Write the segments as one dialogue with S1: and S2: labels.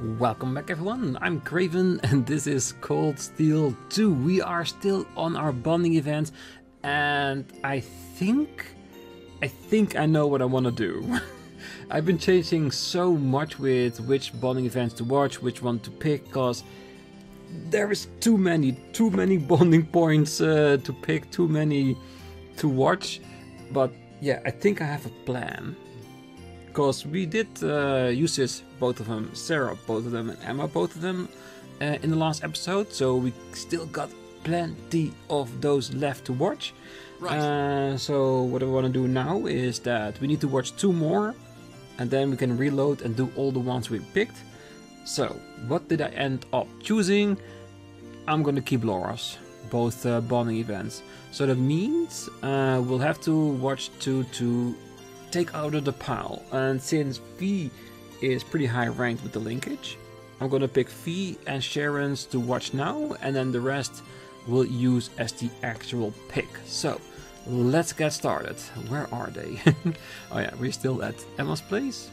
S1: Welcome back everyone, I'm Craven and this is Cold Steel 2. We are still on our bonding event and I think I know what I want to do. I've been changing so much with which bonding events to watch, which one to pick, because there is too many bonding points to pick, too many to watch. But yeah, I think I have a plan. Because we did Ulysses, both of them, Sarah, both of them, and Emma, both of them, in the last episode. So we still got plenty of those left to watch. Right. So what I want to do now is that we need to watch 2 more. And then we can reload and do all the ones we picked. So, what did I end up choosing? I'm gonna keep Laura's, both bonding events. So that means we'll have to watch 2 to take out of the pile. And since Fee is pretty high ranked with the linkage, I'm gonna pick Fee and Sharon's to watch now, and then the rest we'll use as the actual pick. So let's get started. Where are they? Oh yeah, we're still at Emma's place.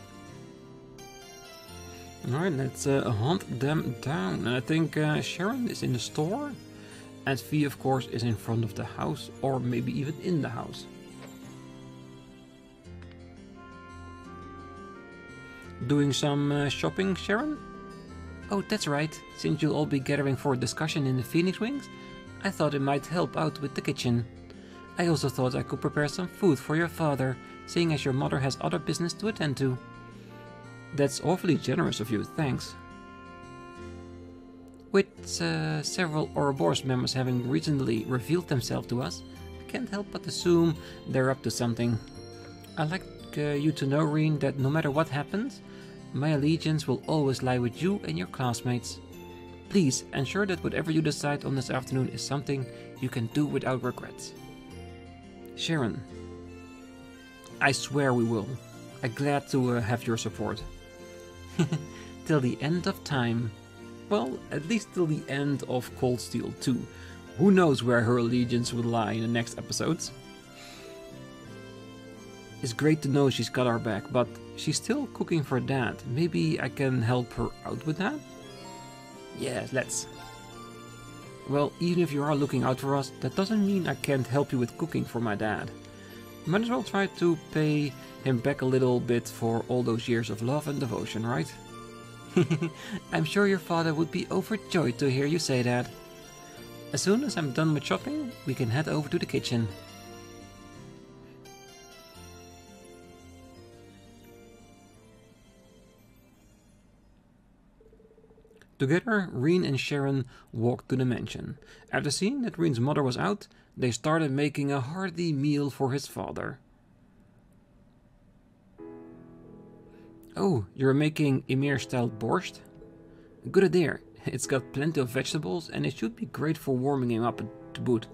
S1: Alright, let's hunt them down. And I think Sharon is in the store, and Fee of course is in front of the house, or maybe even in the house. Doing some shopping, Sharon? Oh, that's right. Since you'll all be gathering for a discussion in the Phoenix Wings, I thought it might help out with the kitchen. I also thought I could prepare some food for your father, seeing as your mother has other business to attend to. That's awfully generous of you, thanks. With several Ouroboros members having recently revealed themselves to us, I can't help but assume they're up to something. I'd like you to know, Rean, that no matter what happens, my allegiance will always lie with you and your classmates. Please ensure that whatever you decide on this afternoon is something you can do without regrets. Sharon, I swear we will. I'm glad to have your support. Till the end of time. Well, at least till the end of Cold Steel 2. Who knows where her allegiance will lie in the next episodes. It's great to know she's got our back, but she's still cooking for Dad. Maybe I can help her out with that? Yeah, let's. Well, even if you are looking out for us, that doesn't mean I can't help you with cooking for my dad. Might as well try to pay him back a little bit for all those years of love and devotion, right? I'm sure your father would be overjoyed to hear you say that. As soon as I'm done with shopping, we can head over to the kitchen. Together, Rean and Sharon walked to the mansion. After seeing that Rean's mother was out, they started making a hearty meal for his father. Oh, you're making Ymir-style borscht? Good idea. It's got plenty of vegetables and it should be great for warming him up to boot.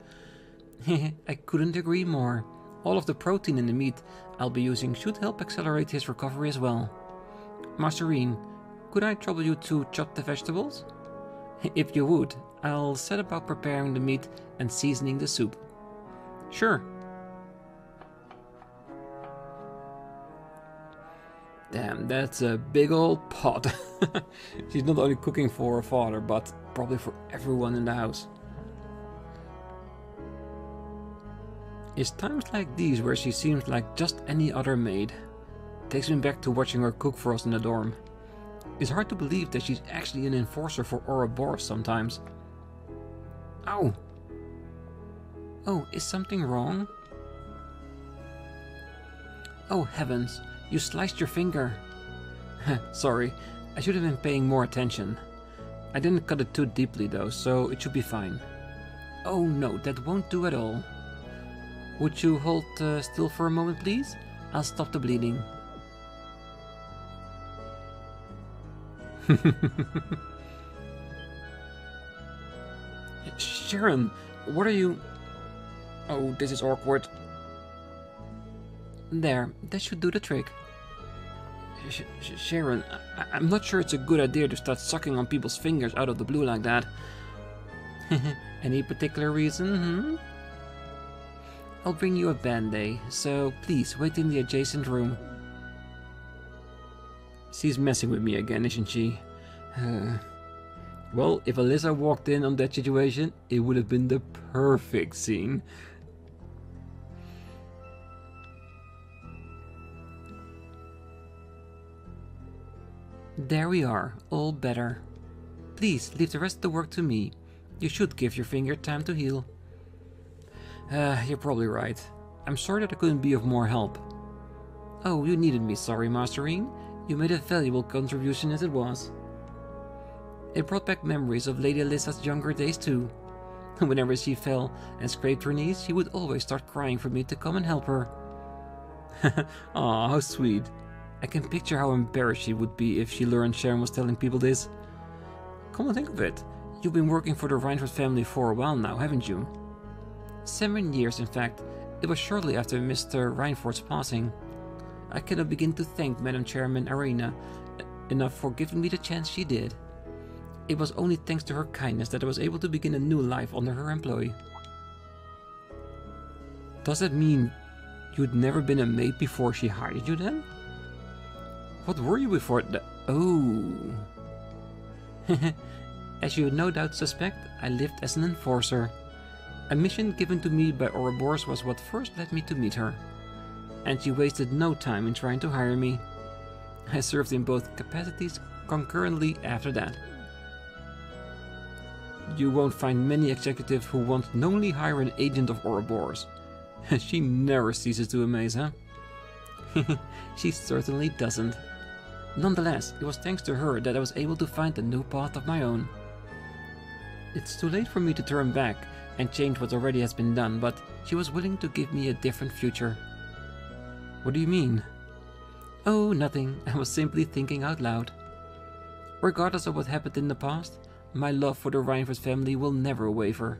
S1: I couldn't agree more. All of the protein in the meat I'll be using should help accelerate his recovery as well. Master Rean, could I trouble you to chop the vegetables? If you would, I'll set about preparing the meat and seasoning the soup. Sure. Damn, that's a big old pot. She's not only cooking for her father, but probably for everyone in the house. It's times like these where she seems like just any other maid. Takes me back to watching her cook for us in the dorm. It's hard to believe that she's actually an enforcer for Ouroboros sometimes. Ow! Oh, is something wrong? Oh heavens, you sliced your finger. Sorry, I should have been paying more attention. I didn't cut it too deeply though, so it should be fine. Oh no, that won't do at all. Would you hold still for a moment, please? I'll stop the bleeding. Sharon, what are you... Oh, this is awkward. There, that should do the trick. Sharon, I'm not sure it's a good idea to start sucking on people's fingers out of the blue like that. Any particular reason, I'll bring you a band-aid, so please wait in the adjacent room. She's messing with me again, isn't she? Well, if Alyssa walked in on that situation, it would have been the perfect scene. There we are, all better. Please, leave the rest of the work to me. You should give your finger time to heal. You're probably right. I'm sorry that I couldn't be of more help. Oh, you needed me, sorry, Master Rean. You made a valuable contribution as it was. It brought back memories of Lady Alyssa's younger days too. Whenever she fell and scraped her knees, she would always start crying for me to come and help her. Aw, how sweet. I can picture how embarrassed she would be if she learned Sharon was telling people this. Come to think of it, you've been working for the Reinford family for a while now, haven't you? 7 years, in fact. It was shortly after Mr. Reinford's passing. I cannot begin to thank Madam Chairman Arena enough for giving me the chance she did. It was only thanks to her kindness that I was able to begin a new life under her employ. Does that mean you'd never been a maid before she hired you then? What were you before that? Oh. As you no doubt suspect, I lived as an enforcer. A mission given to me by Ouroboros was what first led me to meet her. And she wasted no time in trying to hire me. I served in both capacities concurrently after that. You won't find many executives who won't knowingly hire an agent of Ouroboros. She never ceases to amaze, huh? She certainly doesn't. Nonetheless, it was thanks to her that I was able to find a new path of my own. It's too late for me to turn back and change what already has been done, but she was willing to give me a different future. What do you mean? Oh, nothing. I was simply thinking out loud. Regardless of what happened in the past, my love for the Reinford family will never waver.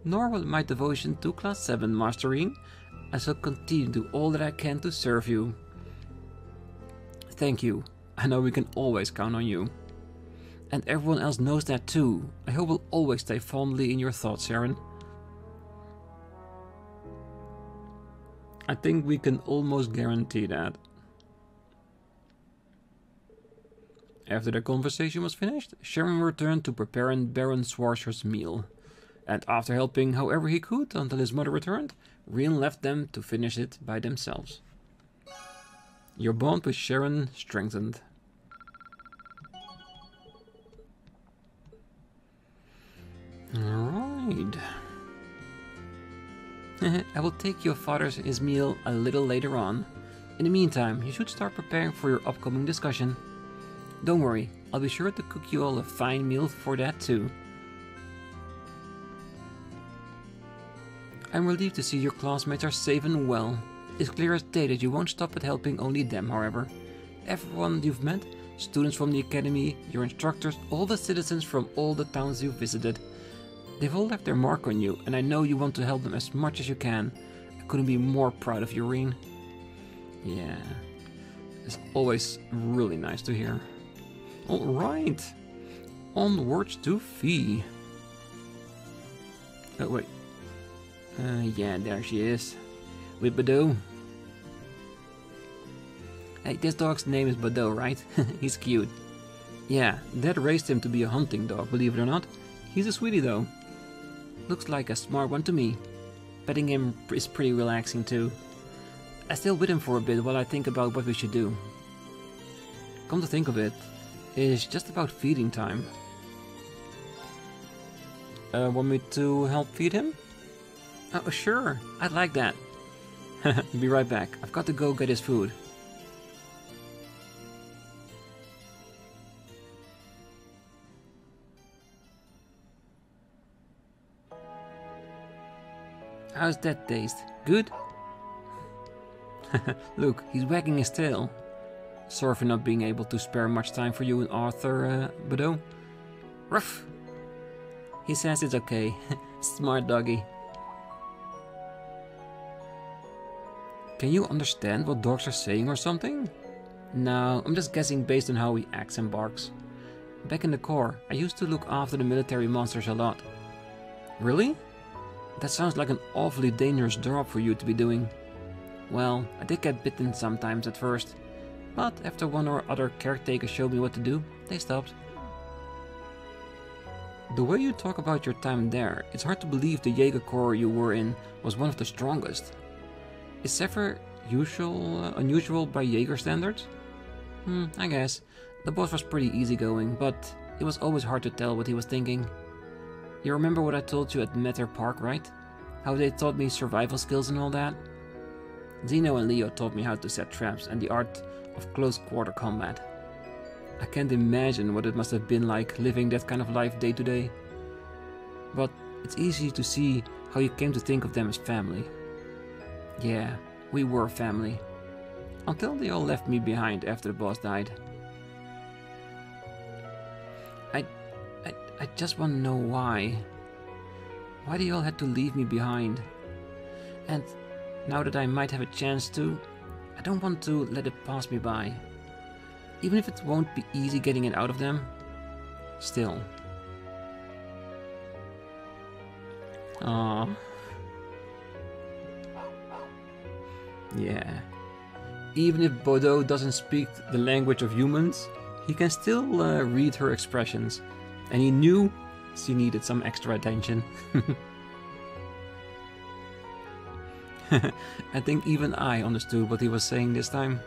S1: Nor will my devotion to Class 7, Master Rean. I shall continue to do all that I can to serve you. Thank you. I know we can always count on you. And everyone else knows that too. I hope we'll always stay fondly in your thoughts, Sharon. I think we can almost guarantee that. After the conversation was finished, Sharon returned to preparing Baron Swarsher's meal. And after helping however he could until his mother returned, Rean left them to finish it by themselves. Your bond with Sharon strengthened. Alright. I will take your father his meal a little later on. In the meantime, you should start preparing for your upcoming discussion. Don't worry, I'll be sure to cook you all a fine meal for that too. I'm relieved to see your classmates are safe and well. It's clear as day that you won't stop at helping only them, however. Everyone you've met, students from the academy, your instructors, all the citizens from all the towns you've visited. They've all left their mark on you, and I know you want to help them as much as you can. I couldn't be more proud of you, Rean. Yeah, it's always really nice to hear. Alright, onwards to Fee. Oh wait, yeah, there she is, with Badoo. Hey, this dog's name is Badoo, right? He's cute. Yeah, Dad raised him to be a hunting dog, believe it or not. He's a sweetie though. Looks like a smart one to me. Petting him is pretty relaxing too. I stay with him for a bit while I think about what we should do. Come to think of it, it's just about feeding time. Want me to help feed him? Oh, sure, I'd like that. Be right back, I've got to go get his food. How's that taste? Good? Look, he's wagging his tail. Sorry for not being able to spare much time for you and Arthur, Badoo. Ruff! He says it's okay. Smart doggy. Can you understand what dogs are saying or something? No, I'm just guessing based on how he acts and barks. Back in the Corps, I used to look after the military monsters a lot. Really? That sounds like an awfully dangerous job for you to be doing. Well, I did get bitten sometimes at first. but after one or other caretaker showed me what to do, they stopped. The way you talk about your time there, it's hard to believe the Jaeger Corps you were in was one of the strongest. Is Sever unusual by Jaeger standards? I guess. The boss was pretty easygoing, but it was always hard to tell what he was thinking. You remember what I told you at Metter Park, right? How they taught me survival skills and all that? Zeno and Leo taught me how to set traps and the art of close-quarter combat. I can't imagine what it must have been like living that kind of life day to day. But it's easy to see how you came to think of them as family. Yeah, we were family. Until they all left me behind after the boss died. I just want to know why. Why they all had to leave me behind. And now that I might have a chance to, I don't want to let it pass me by. Even if it won't be easy getting it out of them. Still. Aww. Yeah. Even if Badoo doesn't speak the language of humans, he can still read her expressions. And he knew she needed some extra attention. I think even I understood what he was saying this time.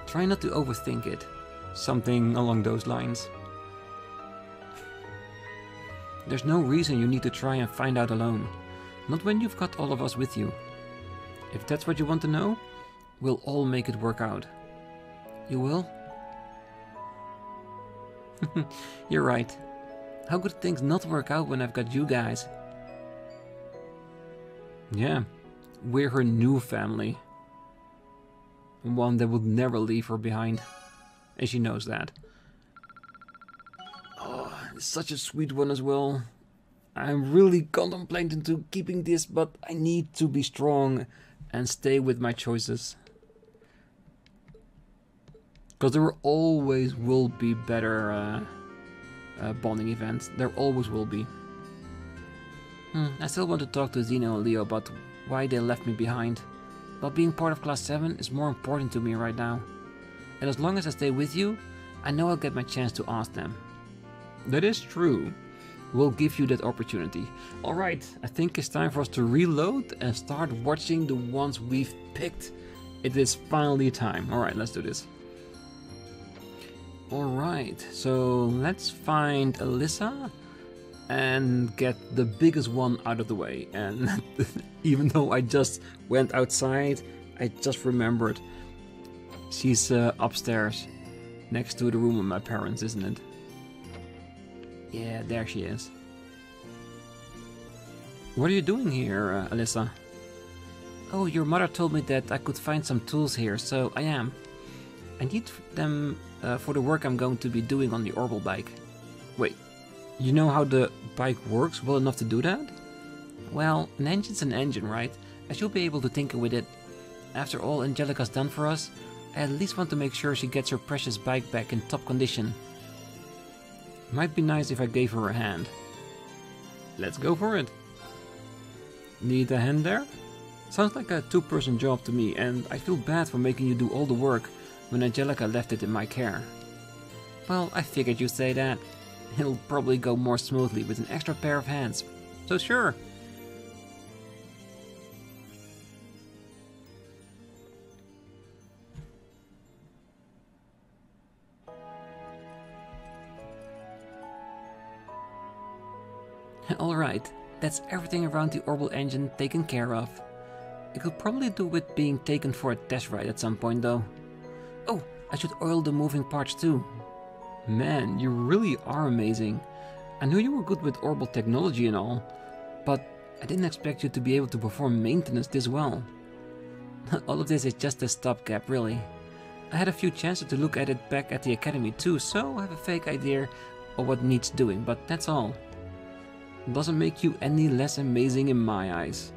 S1: Try not to overthink it. Something along those lines. There's no reason you need to try and find out alone. Not when you've got all of us with you. If that's what you want to know, we'll all make it work out. You will? You're right. How could things not work out when I've got you guys? Yeah, we're her new family. One that would never leave her behind. And she knows that. Oh, it's such a sweet one as well. I'm really contemplating to keeping this, but I need to be strong and stay with my choices. Because there always will be better bonding events. There always will be. I still want to talk to Zeno and Leo about why they left me behind. But being part of Class 7 is more important to me right now. And as long as I stay with you, I know I'll get my chance to ask them. That is true. We'll give you that opportunity. Alright, I think it's time for us to reload and start watching the ones we've picked. It is finally time. Alright, let's do this. Alright, so let's find Alyssa and get the biggest one out of the way. And even though I just went outside, I just remembered she's upstairs next to the room of my parents, isn't it? Yeah, there she is. What are you doing here, Alyssa? Oh, your mother told me that I could find some tools here, so I am. I need them for the work I'm going to be doing on the Orbital bike. Wait, you know how the bike works well enough to do that? Well, an engine's an engine, right? I should be able to tinker with it. After all Angelica's done for us, I at least want to make sure she gets her precious bike back in top condition. Might be nice if I gave her a hand. Let's go for it. Need a hand there? Sounds like a two-person job to me, and I feel bad for making you do all the work when Angelica left it in my care. Well, I figured you'd say that. It'll probably go more smoothly with an extra pair of hands. So sure. Alright, that's everything around the Orbital engine taken care of. It could probably do with being taken for a test ride at some point though. Oh, I should oil the moving parts too. Man, you really are amazing. I knew you were good with Orbital technology and all, but I didn't expect you to be able to perform maintenance this well. All of this is just a stopgap, really. I had a few chances to look at it back at the academy too, so I have a fake idea of what needs doing, but that's all. Doesn't make you any less amazing in my eyes.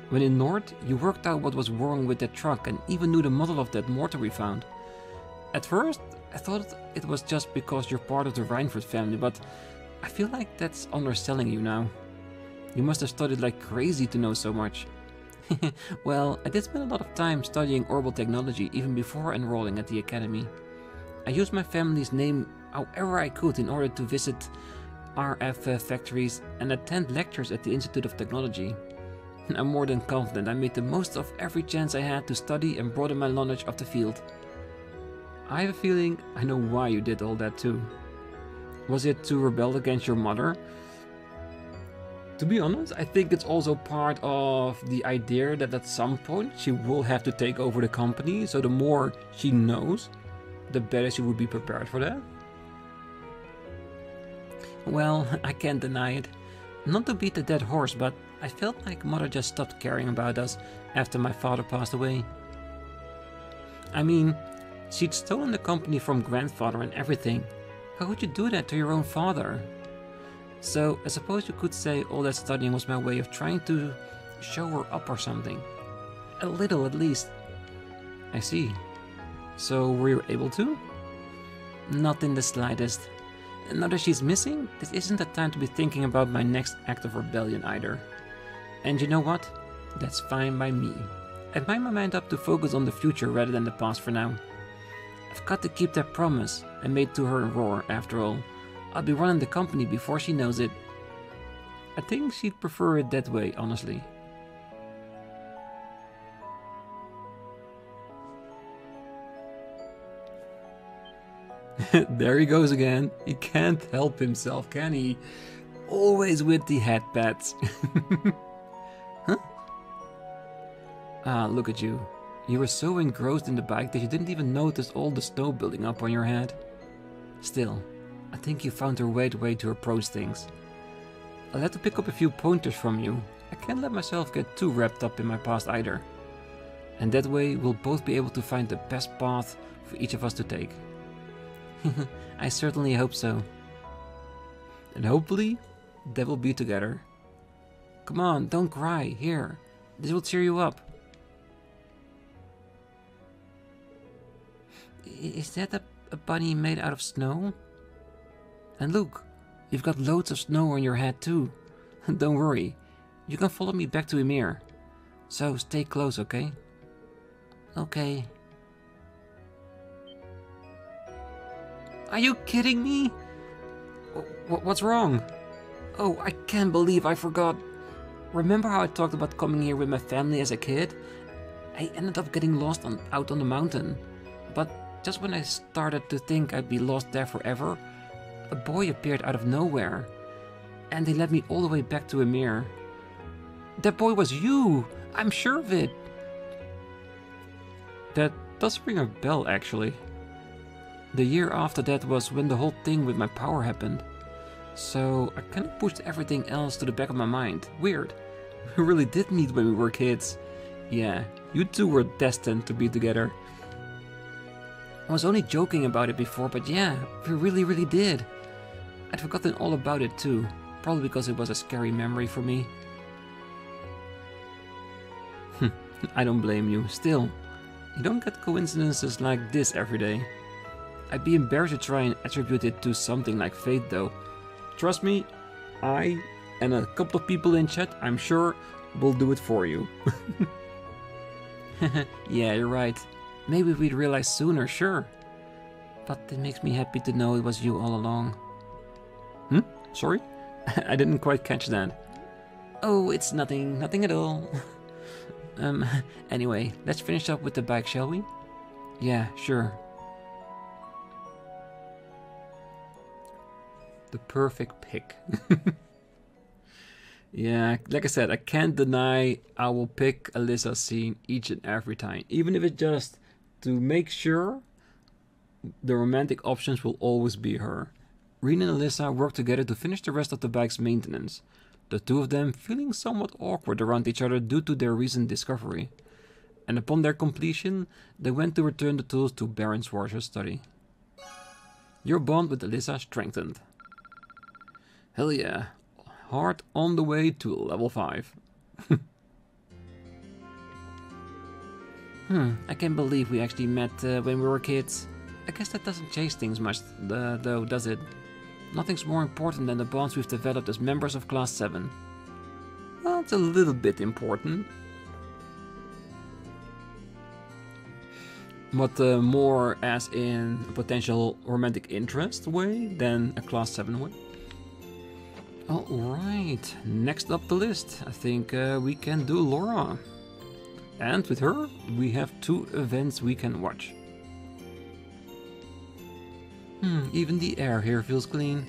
S1: When in Nord, you worked out what was wrong with that truck and even knew the model of that mortar we found. At first, I thought it was just because you're part of the Reinford family, but I feel like that's underselling you now. You must have studied like crazy to know so much. Well, I did spend a lot of time studying orbital technology even before enrolling at the academy. I used my family's name however I could in order to visit RF factories and attend lectures at the Institute of Technology. I'm more than confident I made the most of every chance I had to study and broaden my knowledge of the field. I have a feeling I know why you did all that too. Was it to rebel against your mother? To be honest, I think it's also part of the idea that at some point she will have to take over the company, so the more she knows, the better she would be prepared for that. Well, I can't deny it. Not to beat a dead horse, but I felt like Mother just stopped caring about us after my father passed away. I mean, she'd stolen the company from grandfather and everything. How could you do that to your own father? So, I suppose you could say all that studying was my way of trying to show her up or something. A little, at least. I see. So, were you able to? Not in the slightest. Now that she's missing, this isn't the time to be thinking about my next act of rebellion either. And you know what? That's fine by me. I've made my mind up to focus on the future rather than the past for now. I've got to keep that promise I made to her in Roar, after all. I'll be running the company before she knows it. I think she'd prefer it that way, honestly. There he goes again. He can't help himself, can he? Always with the head pats. Huh? Ah, look at you. You were so engrossed in the bike that you didn't even notice all the snow building up on your head. Still, I think you found the right way to approach things. I'll have to pick up a few pointers from you. I can't let myself get too wrapped up in my past either. And that way we'll both be able to find the best path for each of us to take. I certainly hope so. And hopefully, they will be together. Come on, don't cry. Here, this will cheer you up. Is that a bunny made out of snow? And look, you've got loads of snow on your head too. Don't worry, you can follow me back to Ymir. So stay close, okay? Okay. Are you kidding me? What's wrong? Oh, I can't believe I forgot. Remember how I talked about coming here with my family as a kid? I ended up getting lost out on the mountain. But just when I started to think I'd be lost there forever, a boy appeared out of nowhere. And he led me all the way back to Ymir. That boy was you! I'm sure of it! That does ring a bell, actually. The year after that was when the whole thing with my power happened. So I kind of pushed everything else to the back of my mind. Weird. We really did meet when we were kids. Yeah, you two were destined to be together. I was only joking about it before, but yeah, we really did. I'd forgotten all about it too. Probably because it was a scary memory for me. I don't blame you. Still, you don't get coincidences like this every day. I'd be embarrassed to try and attribute it to something like fate though. Trust me, I and a couple of people in chat, I'm sure, will do it for you. Yeah, you're right. Maybe we'd realize sooner, sure. But it makes me happy to know it was you all along. Sorry? I didn't quite catch that. Oh, it's nothing at all. Anyway, let's finish up with the bike, shall we? Yeah, sure. The perfect pick. Yeah, like I said, I can't deny I will pick Alyssa's scene each and every time. Even if it's just to make sure the romantic options will always be her. Rean and Alyssa work together to finish the rest of the bike's maintenance. The two of them feeling somewhat awkward around each other due to their recent discovery. And upon their completion, they went to return the tools to Baron Schwarzer's study. Your bond with Alyssa strengthened. Hell yeah, hard on the way to level 5. I can't believe we actually met when we were kids. I guess that doesn't change things much though, does it? Nothing's more important than the bonds we've developed as members of Class 7. Well, it's a little bit important. but more as in a potential romantic interest way than a class 7 way. Alright, next up the list, I think we can do Laura. And with her, we have 2 events we can watch. Even the air here feels clean.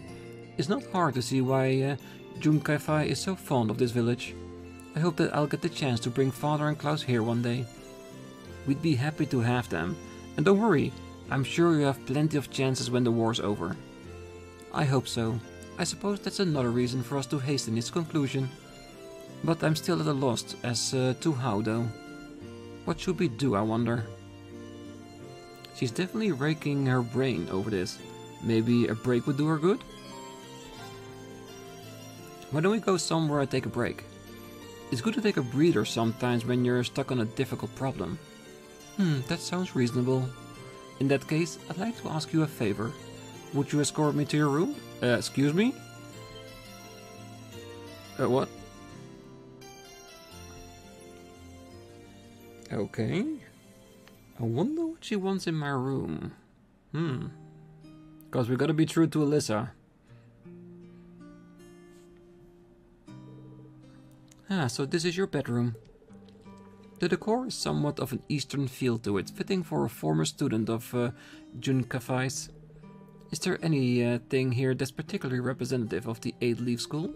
S1: It's not hard to see why Junkai is so fond of this village. I hope that I'll get the chance to bring Father and Klaus here one day. We'd be happy to have them. And don't worry, I'm sure you have plenty of chances when the war's over. I hope so. I suppose that's another reason for us to hasten its conclusion. But I'm still at a loss as to how though. What should we do, I wonder? She's definitely raking her brain over this. Maybe a break would do her good? Why don't we go somewhere and take a break? It's good to take a breather sometimes when you're stuck on a difficult problem. That sounds reasonable. In that case, I'd like to ask you a favor. Would you escort me to your room? Excuse me? What? Okay. I wonder what she wants in my room. Because we gotta be true to Alyssa. So this is your bedroom. The decor is somewhat of an Eastern feel to it, fitting for a former student of Junkafai's. Is there anything here that's particularly representative of the 8-leaf school?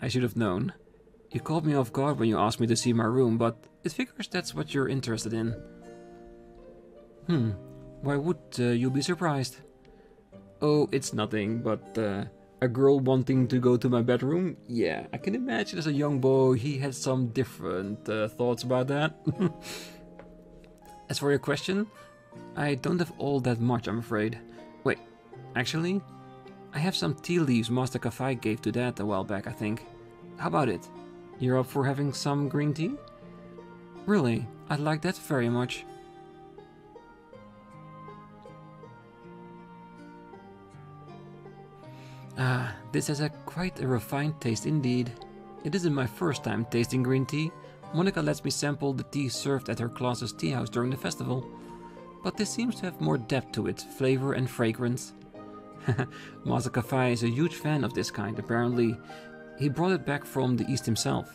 S1: I should have known. You caught me off guard when you asked me to see my room, but it figures that's what you're interested in. Why would you be surprised? Oh, it's nothing, but a girl wanting to go to my bedroom? Yeah, I can imagine as a young boy he had some different thoughts about that. As for your question, I don't have all that much, I'm afraid. Wait, actually, I have some tea leaves Master Kafai gave to Dad a while back, I think. How about it? You're up for having some green tea? Really, I'd like that very much. This has quite a refined taste indeed. It isn't my first time tasting green tea. Monica lets me sample the tea served at her class's tea house during the festival. But this seems to have more depth to it, flavor and fragrance. Master Kafai is a huge fan of this kind, apparently. He brought it back from the East himself.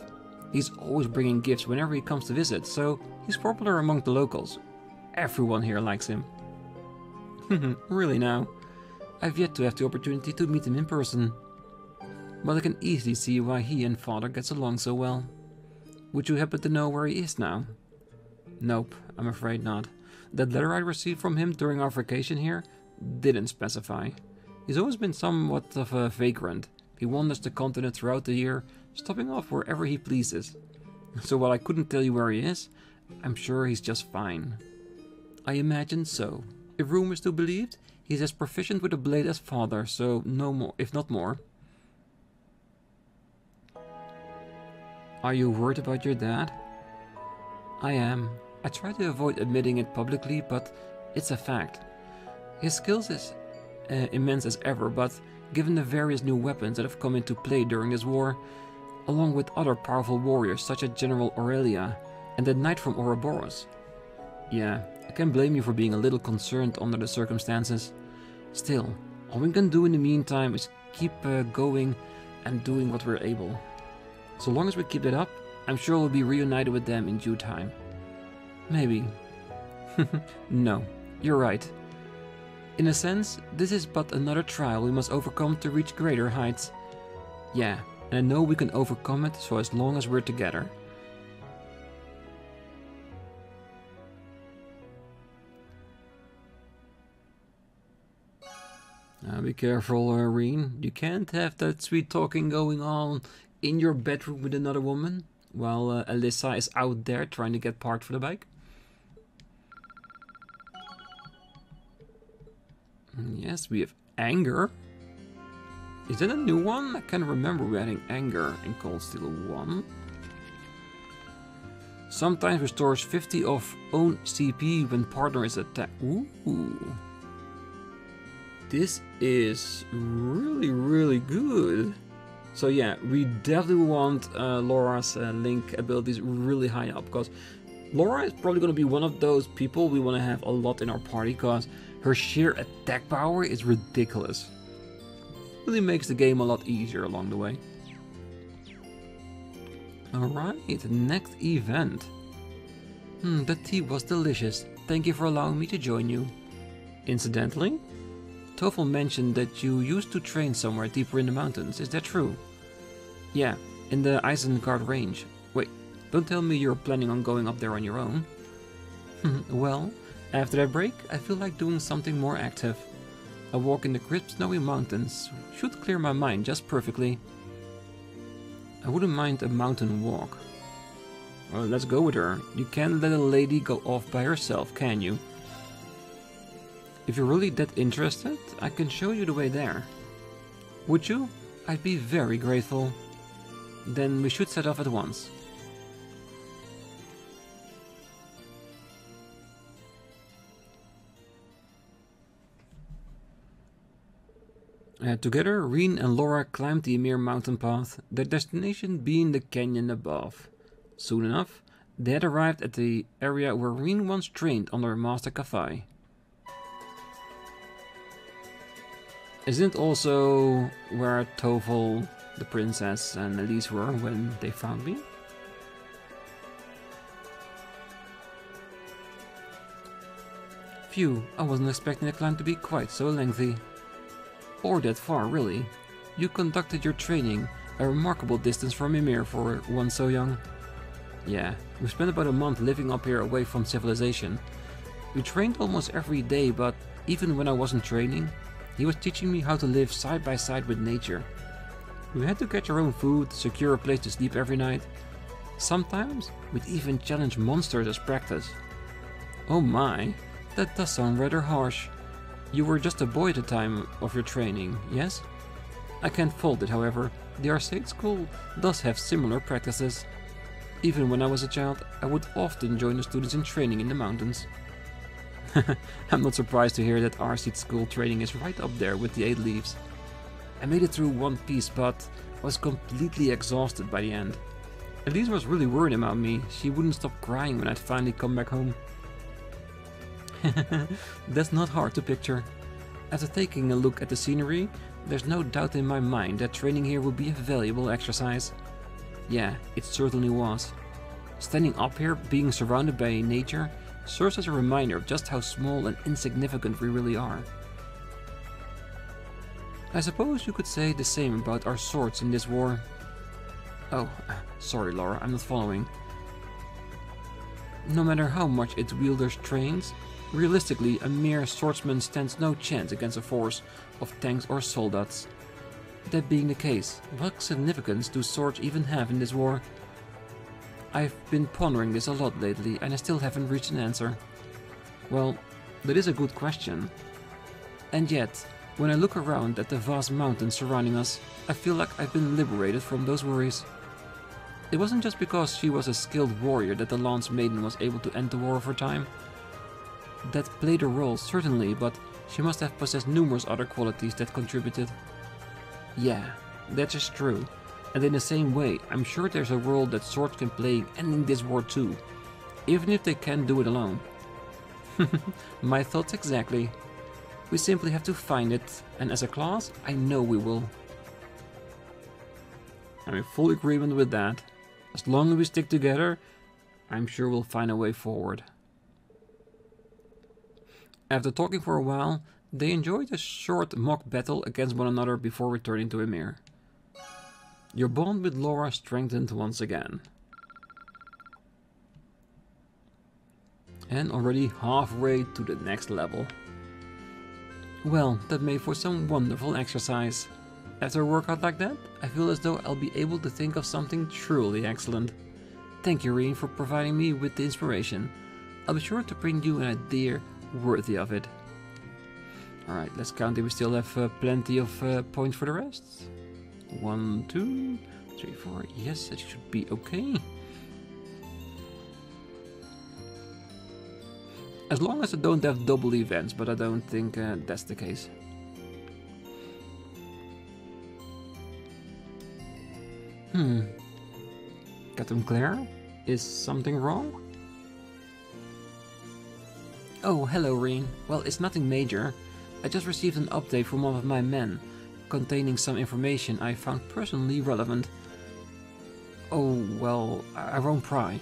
S1: He's always bringing gifts whenever he comes to visit, so he's popular among the locals. Everyone here likes him. Really now? I've yet to have the opportunity to meet him in person. But I can easily see why he and Father gets along so well. Would you happen to know where he is now? Nope, I'm afraid not. That letter I received from him during our vacation here didn't specify. He's always been somewhat of a vagrant. He wanders the continent throughout the year, stopping off wherever he pleases. So while I couldn't tell you where he is, I'm sure he's just fine. I imagine so. If rumors to be believed, he's as proficient with a blade as Father, so no more, if not more. Are you worried about your dad? I am. I try to avoid admitting it publicly, but it's a fact. His skills is immense as ever, but given the various new weapons that have come into play during this war, along with other powerful warriors such as General Aurelia and the Knight from Ouroboros. Yeah, I can't blame you for being a little concerned under the circumstances. Still, all we can do in the meantime is keep going and doing what we're able. So long as we keep it up, I'm sure we'll be reunited with them in due time. Maybe. No, you're right. In a sense, this is but another trial we must overcome to reach greater heights. Yeah, and I know we can overcome it so as long as we're together. Be careful, Rean. You can't have that sweet talking going on in your bedroom with another woman, while Alyssa is out there trying to get parts for the bike. Yes, we have anger. Is that a new one? I can't remember we having anger in Cold Steel 1. Sometimes restores 50 of own CP when partner is attacked. Ooh. This is really good. So yeah, we definitely want Laura's Link abilities really high up, because Laura is probably going to be one of those people we want to have a lot in our party because her sheer attack power is ridiculous. Really makes the game a lot easier along the way. Alright, next event. The tea was delicious. Thank you for allowing me to join you. Incidentally, Toffel mentioned that you used to train somewhere deeper in the mountains. Is that true? Yeah, in the Isengard range. Wait, don't tell me you're planning on going up there on your own. Well, after that break, I feel like doing something more active. A walk in the crisp snowy mountains should clear my mind just perfectly. I wouldn't mind a mountain walk. Well, let's go with her. You can't let a lady go off by herself, can you? If you're really that interested, I can show you the way there. Would you? I'd be very grateful. Then we should set off at once. Together, Rean and Laura climbed the Ymir mountain path, their destination being the canyon above. Soon enough, they had arrived at the area where Rean once trained under Master Kafai. Isn't it also where Tovel, the princess, and Elise were when they found me? Phew, I wasn't expecting the climb to be quite so lengthy. Or that far, really. You conducted your training a remarkable distance from Ymir for one so young. Yeah, we spent about a month living up here away from civilization. We trained almost every day, but even when I wasn't training, he was teaching me how to live side by side with nature. We had to catch our own food, secure a place to sleep every night. Sometimes we'd even challenge monsters as practice. Oh my, that does sound rather harsh. You were just a boy at the time of your training, yes? I can't fault it, however. The Arcade School does have similar practices. Even when I was a child, I would often join the students in training in the mountains. I'm not surprised to hear that Arcade School training is right up there with the 8 Leaves. I made it through one piece, but was completely exhausted by the end. Elise was really worried about me. She wouldn't stop crying when I'd finally come back home. That's not hard to picture. After taking a look at the scenery, there's no doubt in my mind that training here would be a valuable exercise. Yeah, it certainly was. Standing up here, being surrounded by nature, serves as a reminder of just how small and insignificant we really are. I suppose you could say the same about our swords in this war. Oh, sorry Laura, I'm not following. No matter how much its wielder trains, realistically a mere swordsman stands no chance against a force of tanks or soldiers. That being the case, what significance do swords even have in this war? I've been pondering this a lot lately and I still haven't reached an answer. Well, that is a good question. And yet, when I look around at the vast mountains surrounding us, I feel like I've been liberated from those worries. It wasn't just because she was a skilled warrior that the Lance Maiden was able to end the war for time. That played a role, certainly, but she must have possessed numerous other qualities that contributed. Yeah, that is true. And in the same way, I'm sure there's a role that swords can play in ending this war too, even if they can't do it alone. My thoughts exactly. We simply have to find it, and as a class, I know we will. I'm in full agreement with that. As long as we stick together, I'm sure we'll find a way forward. After talking for a while, they enjoyed a short mock battle against one another before returning to Ymir. Your bond with Laura strengthened once again. And already halfway to the next level. Well, that made for some wonderful exercise. After a workout like that, I feel as though I'll be able to think of something truly excellent. Thank you, Rean, for providing me with the inspiration. I'll be sure to bring you an idea worthy of it. Alright, let's count if we still have plenty of points for the rest. 1, 2, 3, 4. Yes, that should be okay. As long as I don't have double events, but I don't think that's the case. Captain Claire? Is something wrong? Oh, hello, Rean. Well, it's nothing major. I just received an update from one of my men, containing some information I found personally relevant. Oh, well, I won't pry.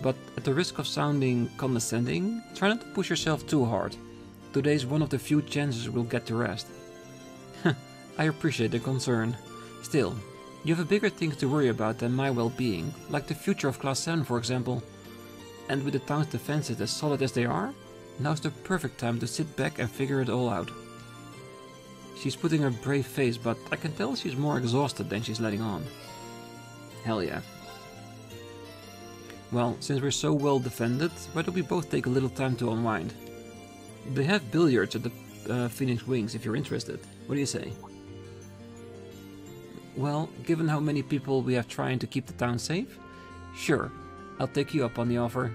S1: But at the risk of sounding condescending, try not to push yourself too hard. Today's one of the few chances we'll get to rest. I appreciate the concern. Still, you have bigger things to worry about than my well-being, like the future of Class 7, for example. And with the town's defenses as solid as they are, now's the perfect time to sit back and figure it all out. She's putting a brave face, but I can tell she's more exhausted than she's letting on. Hell yeah. Well, since we're so well defended, why don't we both take a little time to unwind? They have billiards at the Phoenix Wings if you're interested. What do you say? Well, given how many people we have trying to keep the town safe, sure, I'll take you up on the offer.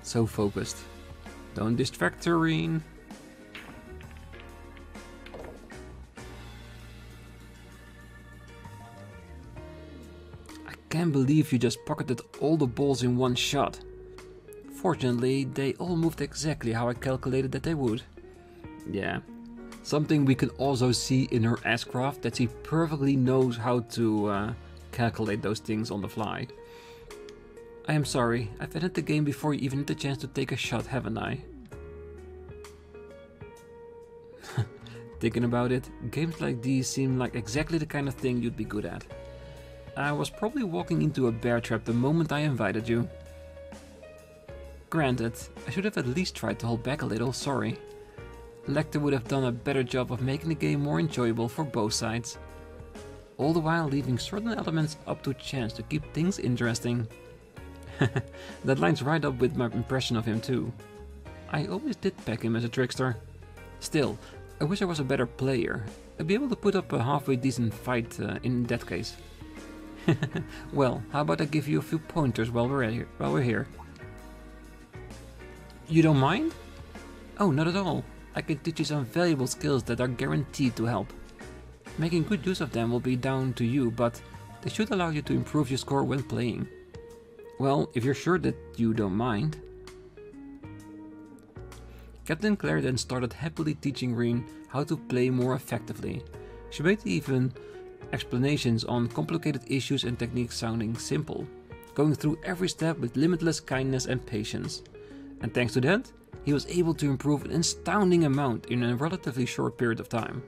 S1: So focused. Don't distract her, Rean. I can't believe you just pocketed all the balls in one shot. Fortunately, they all moved exactly how I calculated that they would. Yeah. Something we can also see in her Ashcraft, that she perfectly knows how to calculate those things on the fly. I am sorry, I've ended the game before you even had the chance to take a shot, haven't I? Thinking about it, games like these seem like exactly the kind of thing you'd be good at. I was probably walking into a bear trap the moment I invited you. Granted, I should have at least tried to hold back a little, sorry. Lecter would have done a better job of making the game more enjoyable for both sides. All the while leaving certain elements up to chance to keep things interesting. That lines right up with my impression of him too. I always did peg him as a trickster. Still, I wish I was a better player. I'd be able to put up a halfway decent fight in that case. Well, how about I give you a few pointers while we're here? You don't mind? Oh, not at all. I can teach you some valuable skills that are guaranteed to help. Making good use of them will be down to you, but they should allow you to improve your score when playing. Well, if you're sure that you don't mind. Captain Claire then started happily teaching Rean how to play more effectively. She made even explanations on complicated issues and techniques sounding simple, going through every step with limitless kindness and patience. And thanks to that, he was able to improve an astounding amount in a relatively short period of time.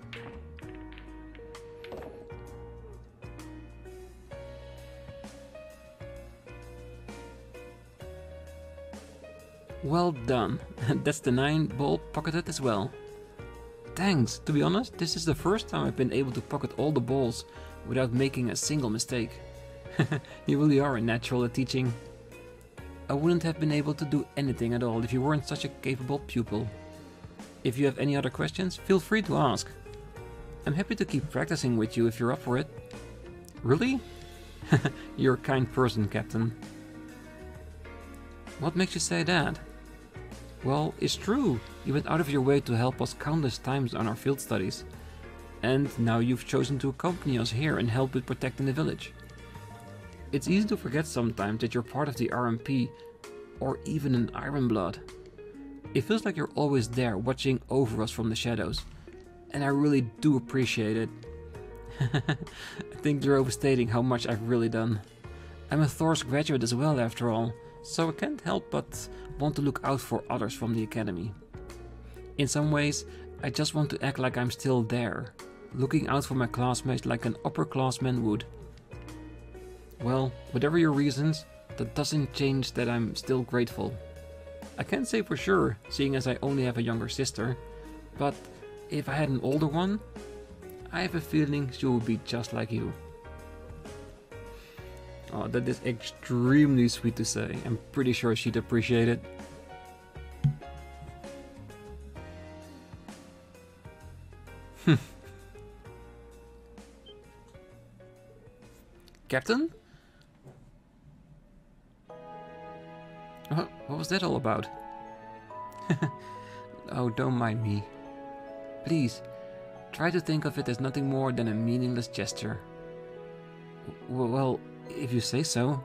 S1: Well done, that's the 9 ball pocketed as well. Thanks, to be honest, this is the first time I've been able to pocket all the balls without making a single mistake. You really are a natural at teaching. I wouldn't have been able to do anything at all if you weren't such a capable pupil. If you have any other questions, feel free to ask. I'm happy to keep practicing with you if you're up for it. Really? You're a kind person, Captain. What makes you say that? Well, it's true. You went out of your way to help us countless times on our field studies. And now you've chosen to accompany us here and help with protecting the village. It's easy to forget sometimes that you're part of the RMP, or even an Ironblood. It feels like you're always there watching over us from the shadows. And I really do appreciate it. I think you're overstating how much I've really done. I'm a Thor's graduate as well, after all. So I can't help but want to look out for others from the academy. In some ways, I just want to act like I'm still there, looking out for my classmates like an upperclassman would. Well, whatever your reasons, that doesn't change that I'm still grateful. I can't say for sure, seeing as I only have a younger sister, but if I had an older one, I have a feeling she would be just like you. Oh, that is extremely sweet to say. I'm pretty sure she'd appreciate it. Captain? What was that all about? Oh, don't mind me. Please, try to think of it as nothing more than a meaningless gesture. Well, if you say so.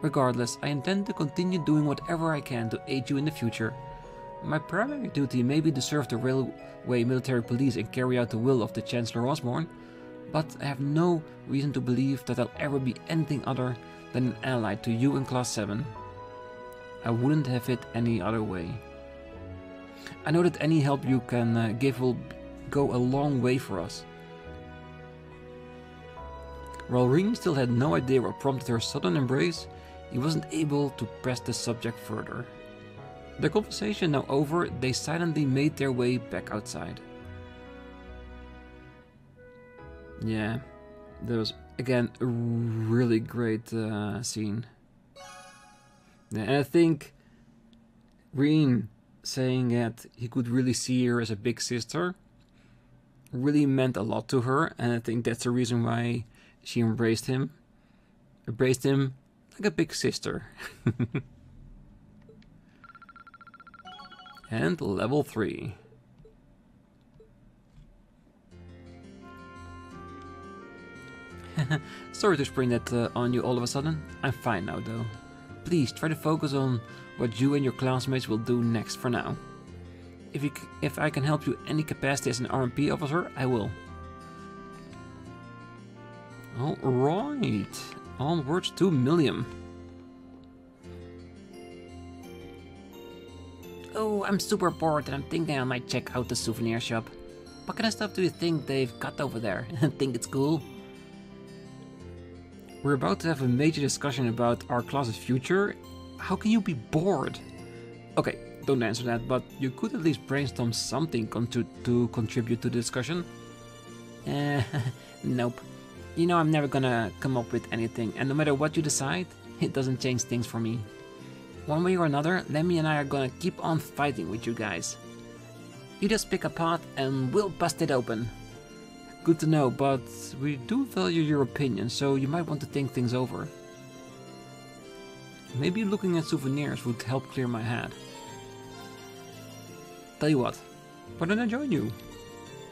S1: Regardless, I intend to continue doing whatever I can to aid you in the future. My primary duty may be to serve the railway military police and carry out the will of the Chancellor Osborne, but I have no reason to believe that I'll ever be anything other than an ally to you in Class 7. I wouldn't have it any other way. I know that any help you can give will go a long way for us. While Rean still had no idea what prompted her sudden embrace, he wasn't able to press the subject further. The conversation now over, they silently made their way back outside. Yeah, that was again a really great scene. Yeah, and I think Rean saying that he could really see her as a big sister really meant a lot to her, and I think that's the reason why she embraced him. Embraced him like a big sister. And level 3. Sorry to spring that on you all of a sudden. I'm fine now though. Please try to focus on what you and your classmates will do next for now. If I can help you any capacity as an RMP officer, I will. Alright, onwards to Millium. Oh, I'm super bored and I'm thinking I might check out the souvenir shop. What kind of stuff do you think they've got over there? Think it's cool? We're about to have a major discussion about our class's future. How can you be bored? Okay, don't answer that, but you could at least brainstorm something to contribute to the discussion. Nope. You know I'm never gonna come up with anything, and no matter what you decide, it doesn't change things for me. One way or another, Lemmy and I are gonna keep on fighting with you guys. You just pick a pot and we'll bust it open. Good to know, but we do value your opinion, so you might want to think things over. Maybe looking at souvenirs would help clear my head. Tell you what, why don't I join you?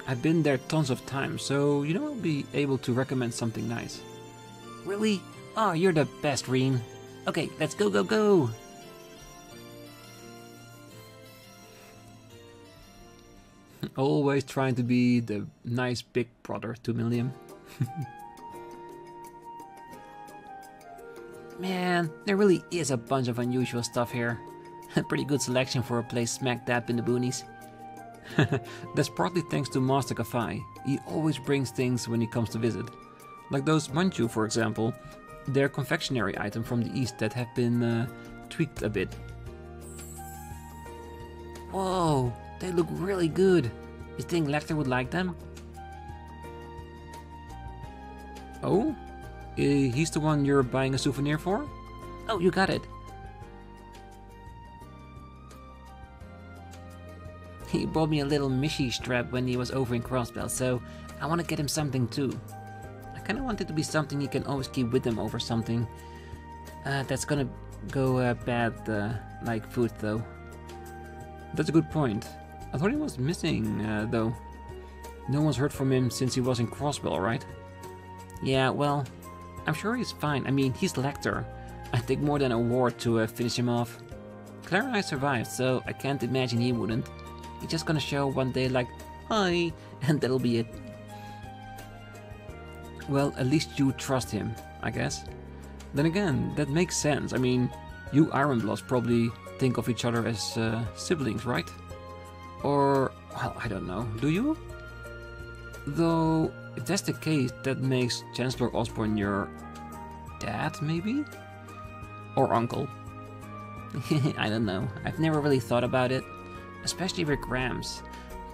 S1: I've been there tons of times, so you know I'll be able to recommend something nice. Really? Oh, you're the best, Rean. Okay, let's go, go, go! Always trying to be the nice big brother to Millium. Man, there really is a bunch of unusual stuff here. A pretty good selection for a place smack dab in the boonies. That's partly thanks to Master Kafai. He always brings things when he comes to visit. Like those manchu, for example. They're a confectionery item from the east that have been tweaked a bit. Whoa, they look really good. You think Lecter would like them? Oh? He's the one you're buying a souvenir for? Oh, you got it. He bought me a little Mishi strap when he was over in Crossbell, so I want to get him something too. I kind of want it to be something he can always keep with him over something that's gonna go bad, like food though. That's a good point. I thought he was missing, though. No one's heard from him since he was in Crossbell, right? Yeah, well, I'm sure he's fine. I mean, he's Lecter. I'd take more than a war to finish him off. Claire and I survived, so I can't imagine he wouldn't. He's just gonna show one day like, hi, and that'll be it. Well, at least you trust him, I guess. Then again, that makes sense. I mean, you Ironbloods probably think of each other as siblings, right? Or, well, I don't know, do you? Though, if that's the case, that makes Chancellor Osborne your dad, maybe? Or uncle? I don't know, I've never really thought about it. Especially with Grams.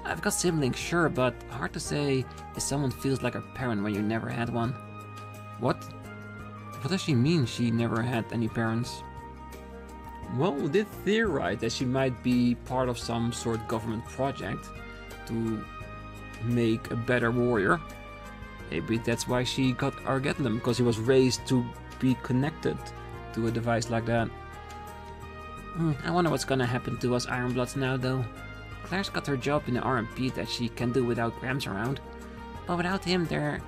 S1: I've got siblings, sure, but hard to say if someone feels like a parent when you never had one. What? What does she mean she never had any parents? Well, we did theorize that she might be part of some sort of government project to make a better warrior. Maybe that's why she got Argetlam, because he was raised to be connected to a device like that. I wonder what's gonna happen to us Ironbloods now, though. Claire's got her job in the RMP that she can do without Grams around. But without him there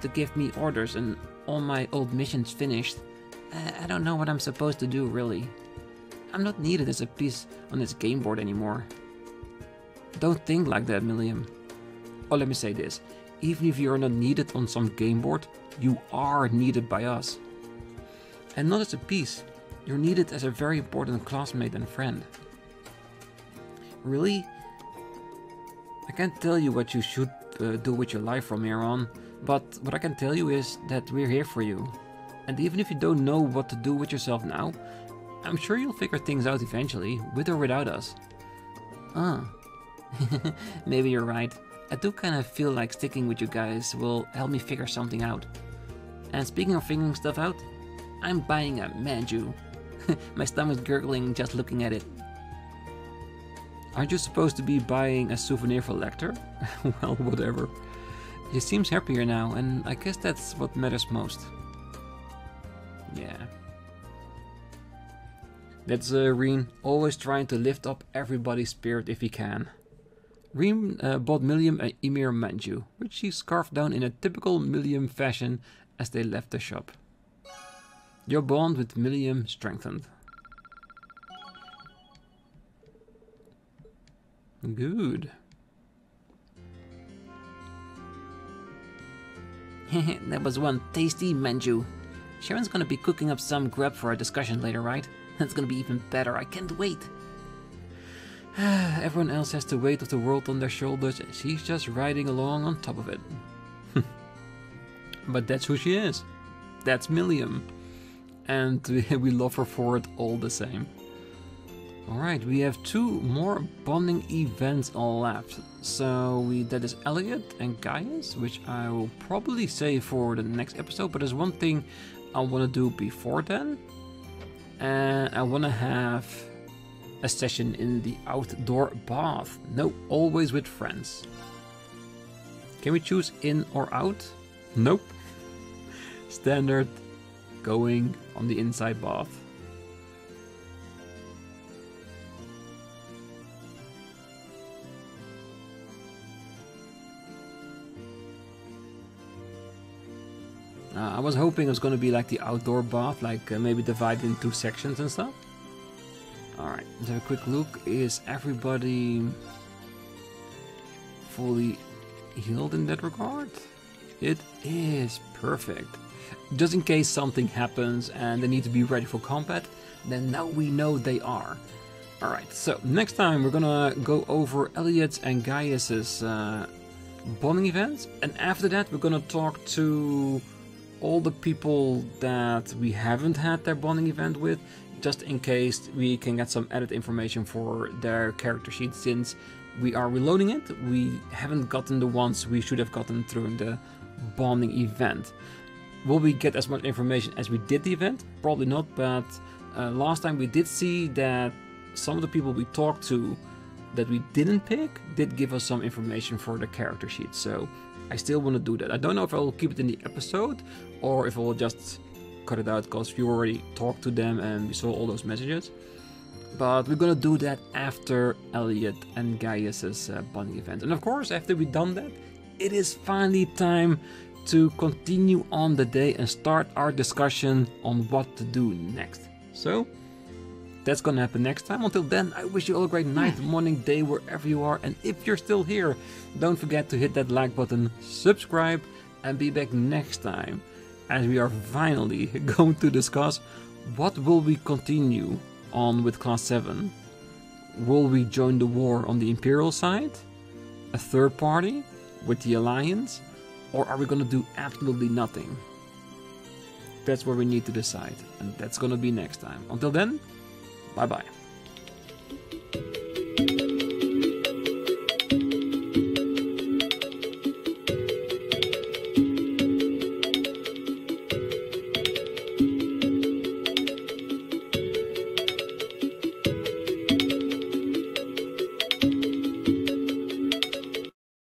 S1: to give me orders and all my old missions finished, I don't know what I'm supposed to do, really. I'm not needed as a piece on this game board anymore. Don't think like that, Milliam. Or let me say this. Even if you're not needed on some game board, you are needed by us. And not as a piece. You're needed as a very important classmate and friend. Really? I can't tell you what you should do with your life from here on, but what I can tell you is that we're here for you. And even if you don't know what to do with yourself now, I'm sure you'll figure things out eventually, with or without us. Ah, maybe you're right. I do kind of feel like sticking with you guys will help me figure something out. And speaking of figuring stuff out, I'm buying a manju. My stomach's gurgling just looking at it. Aren't you supposed to be buying a souvenir for Lecter? Well, whatever. He seems happier now, and I guess that's what matters most. Yeah. That's Rean, always trying to lift up everybody's spirit if he can. Rean bought Milliam a Ymir manju, which she scarfed down in a typical Milliam fashion as they left the shop. Your bond with Milliam strengthened. Good. That was one tasty manju. Sharon's gonna be cooking up some grub for our discussion later, right? That's gonna be even better, I can't wait. Everyone else has the weight of the world on their shoulders and she's just riding along on top of it. But that's who she is. That's Milliam. And we love her for it all the same. Alright, we have 2 more bonding events left. So that is Elliot and Gaius, which I will probably save for the next episode, but there's one thing I want to do before then. And I want to have a session in the outdoor bath. No, always with friends. Can we choose in or out? Nope. Standard, going on the inside bath. I was hoping it was going to be like the outdoor bath, like maybe divided into 2 sections and stuff. Alright, let's have a quick look. Is everybody fully healed in that regard? It is perfect. Just in case something happens and they need to be ready for combat, then now we know they are. Alright, so next time we're gonna go over Elliot's and Gaius's bonding events, and after that we're gonna talk to all the people that we haven't had their bonding event with, just in case we can get some added information for their character sheet, since we are reloading it. We haven't gotten the ones we should have gotten through the bonding event. Will we get as much information as we did the event? Probably not, but last time we did see that some of the people we talked to that we didn't pick did give us some information for the character sheet, so I still want to do that. I don't know if I will keep it in the episode or if I will just cut it out because we already talked to them and we saw all those messages. But we're gonna do that after Elliot and Gaius's bonding event. And of course, after we've done that, it is finally time to continue on the day and start our discussion on what to do next. So that's gonna happen next time. Until then, I wish you all a great night, morning, day, wherever you are. And if you're still here, don't forget to hit that like button, subscribe, and be back next time as we are finally going to discuss what will we continue on with Class 7. Will we join the war on the Imperial side? A third party with the Alliance? Or are we gonna do absolutely nothing? That's where we need to decide, and that's gonna be next time. Until then, bye bye.